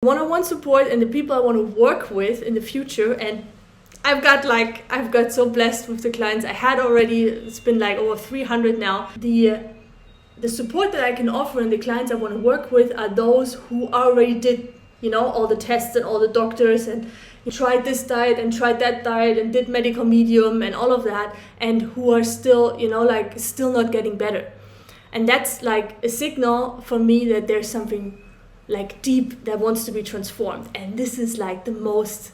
One-on-one support and the people I want to work with in the future. And I've got so blessed with the clients I had already. It's been like over 300 now. The support that I can offer and the clients I want to work with are those who already did, all the tests and all the doctors and tried this diet and tried that diet and did medical medium and all of that, and who are still, still not getting better. And that's like a signal for me that there's something like deep that wants to be transformed. And this is like the most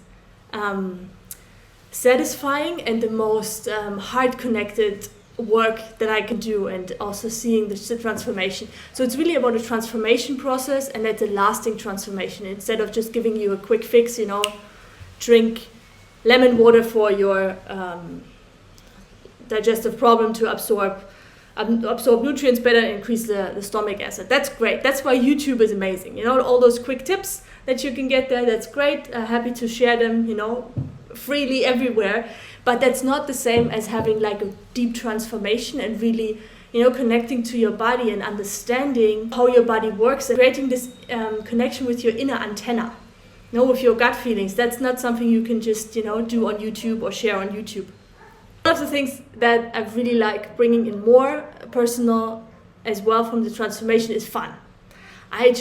satisfying and the most heart-connected work that I can do, and also seeing the transformation. So it's really about a transformation process, and it's a lasting transformation. Instead of just giving you a quick fix, drink lemon water for your digestive problem to absorb nutrients better and increase the stomach acid. That's great. That's why YouTube is amazing. All those quick tips that you can get there, that's great. Happy to share them, freely everywhere. But that's not the same as having like a deep transformation and really, connecting to your body and understanding how your body works and creating this connection with your inner antenna. With your gut feelings. That's not something you can just, do on YouTube or share on YouTube. One of the things that I really like bringing in more personal as well from the transformation is fun. I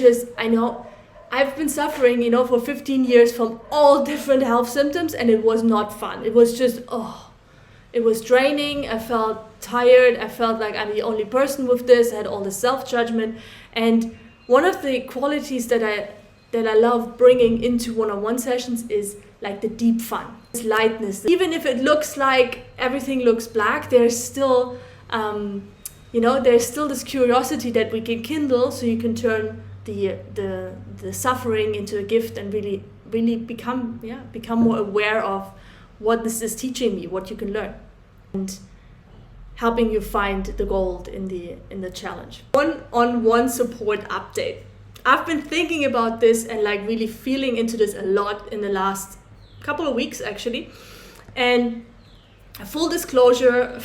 know I've been suffering, for 15 years from all different health symptoms, and it was not fun. It was just, it was draining. I felt tired. I felt like I'm the only person with this. I had all the self-judgment. And one of the qualities that I love bringing into one-on-one sessions is like the deep fun, this lightness. Even if it looks like everything looks black, there's still, there's still this curiosity that we can kindle, so you can turn the suffering into a gift and really become more aware of what this is teaching me, what you can learn, and helping you find the gold in the challenge. One-on-one support update. I've been thinking about this and like really feeling into this a lot in the last couple of weeks actually. And full disclosure,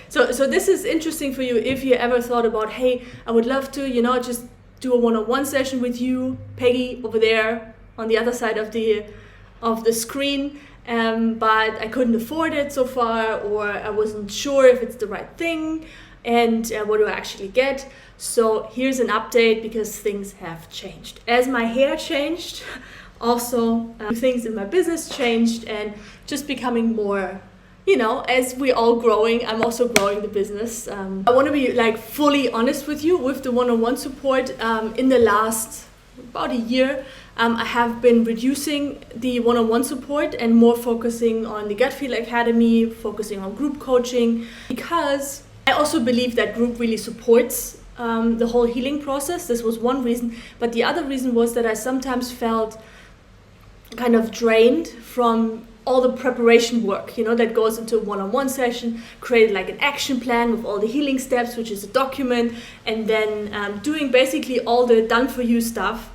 so this is interesting for you if you ever thought about, hey, I would love to, just do a one-on-one session with you, Peggy, over there on the other side of the screen, but I couldn't afford it so far, or I wasn't sure if it's the right thing, and what do I actually get? So here's an update, because things have changed. As my hair changed, also things in my business changed, and just becoming more, as we all growing, I'm also growing the business. I want to be like fully honest with you with the one-on-one support. In the last about a year, I have been reducing the one-on-one support and more focusing on the Gut Feel Academy, focusing on group coaching, because I also believe that group really supports the whole healing process. This was one reason, but the other reason was that I sometimes felt kind of drained from all the preparation work, that goes into a one-on-one session, create like an action plan with all the healing steps, which is a document, and then doing basically all the done-for-you stuff.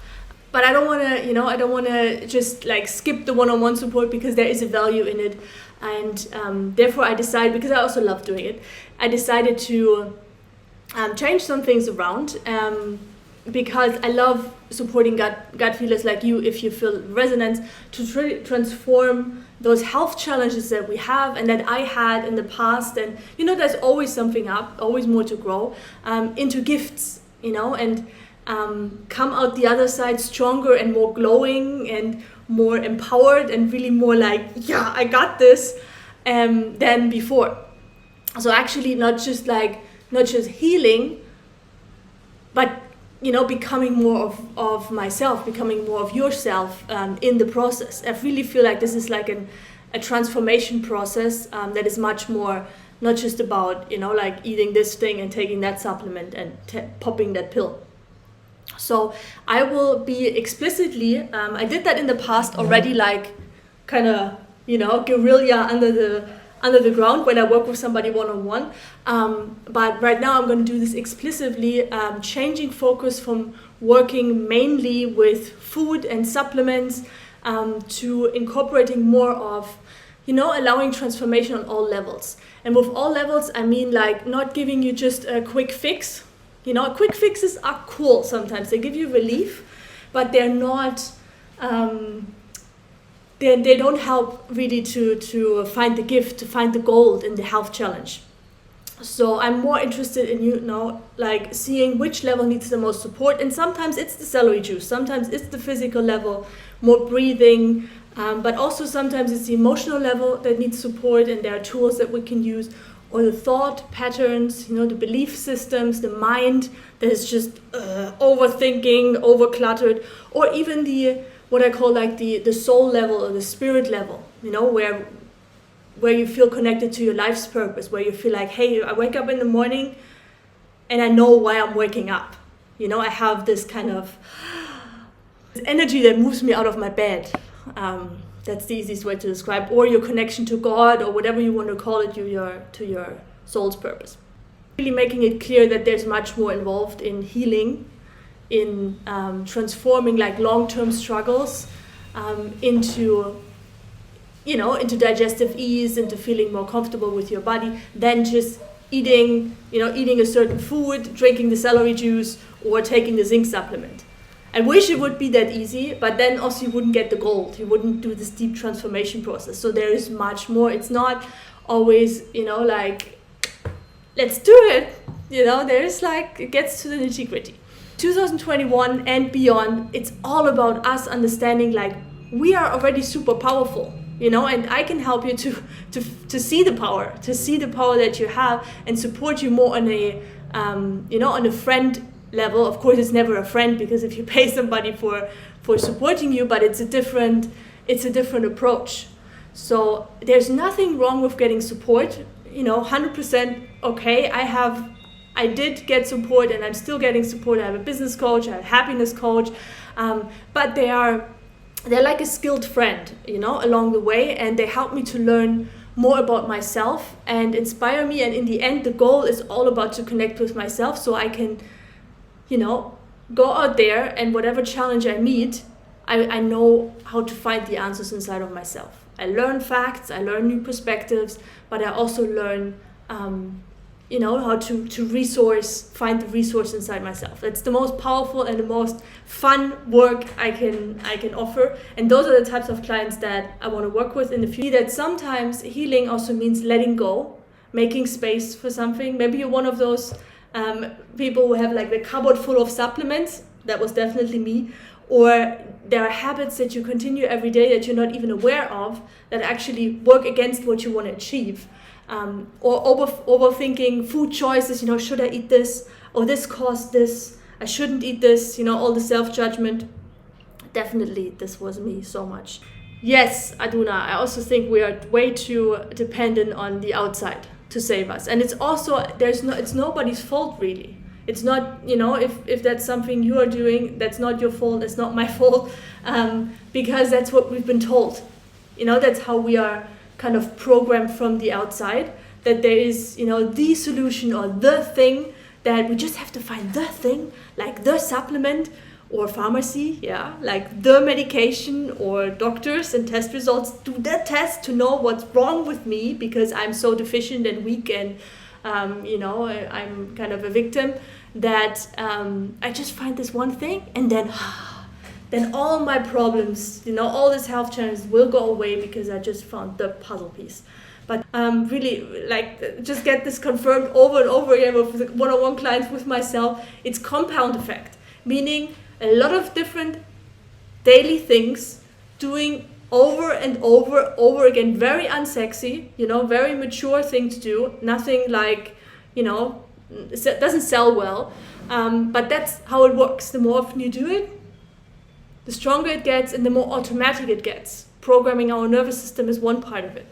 But I don't want to just like skip the one-on-one support, because there is a value in it. And therefore I decided, because I also love doing it, I decided to change some things around, because I love supporting gut feelers like you, if you feel resonance, to transform those health challenges that we have and that I had in the past. And there's always something up, always more to grow, into gifts, and come out the other side stronger and more glowing and more empowered and really more like, yeah, I got this, than before. So actually not just healing, but becoming more of myself, becoming more of yourself in the process. I really feel like this is like a transformation process that is much more not just about like eating this thing and taking that supplement and popping that pill. So I will be explicitly, I did that in the past already, like kind of, guerrilla under the ground when I work with somebody one-on-one. But right now I'm going to do this explicitly, changing focus from working mainly with food and supplements to incorporating more of, allowing transformation on all levels. And with all levels, I mean like not giving you just a quick fix. Quick fixes are cool sometimes. They give you relief, but they're not they don't help really to find the gift, to find the gold in the health challenge. So I'm more interested in, like seeing which level needs the most support. And sometimes it's the celery juice, sometimes it's the physical level, more breathing, but also sometimes it's the emotional level that needs support, and there are tools that we can use, or the thought patterns, the belief systems, the mind that is just overthinking, overcluttered, or even what I call like the soul level or the spirit level, where you feel connected to your life's purpose, where you feel like, hey, I wake up in the morning and I know why I'm waking up. I have this kind of energy that moves me out of my bed. That's the easiest way to describe, or your connection to God, or whatever you want to call it, to your soul's purpose. Really making it clear that there's much more involved in healing, in transforming like long-term struggles into digestive ease, into feeling more comfortable with your body, than just eating a certain food, drinking the celery juice, or taking the zinc supplement. I wish it would be that easy, but then also you wouldn't get the gold. You wouldn't do this deep transformation process. So there is much more. It's not always, like, let's do it. There's like, it gets to the nitty gritty. 2021 and beyond, it's all about us understanding like we are already super powerful, and I can help you to see the power, that you have, and support you more on a, on a friend level. Of course, it's never a friend, because if you pay somebody for supporting you, but it's a different approach. So there's nothing wrong with getting support, 100% okay. I did get support, and I'm still getting support. I have a business coach, I have a happiness coach, but they're like a skilled friend, along the way, and they help me to learn more about myself and inspire me. And in the end, the goal is all about to connect with myself, so I can go out there, and whatever challenge I meet, I know how to find the answers inside of myself. I learn facts, I learn new perspectives, but I also learn, how to find the resource inside myself. It's the most powerful and the most fun work I can offer. And those are the types of clients that I want to work with in the future. That sometimes healing also means letting go, making space for something. Maybe you're one of those people who have like the cupboard full of supplements. That was definitely me. Or there are habits that you continue every day that you're not even aware of, that actually work against what you want to achieve. Or overthinking food choices, should I eat this? Or this caused this, I shouldn't eat this, all the self-judgment. Definitely, this was me so much. Yes, Aduna, I also think we are way too dependent on the outside to save us. And it's also, it's nobody's fault really. It's not, if that's something you are doing, that's not your fault, it's not my fault, because that's what we've been told. That's how we are kind of programmed from the outside, that there is, the solution or the thing, that we just have to find the thing, like the supplement or pharmacy, like the medication or doctors and test results. Do the test to know what's wrong with me, because I'm so deficient and weak and, I'm kind of a victim, that I just find this one thing, and then all my problems, all these health challenges will go away because I just found the puzzle piece. But really, like, just get this confirmed over and over again with one-on-one clients, with myself. It's compound effect, meaning a lot of different daily things, doing over and over again, very unsexy, very mature thing to do, nothing like, it doesn't sell well, but that's how it works. The more often you do it, the stronger it gets and the more automatic it gets. Programming our nervous system is one part of it.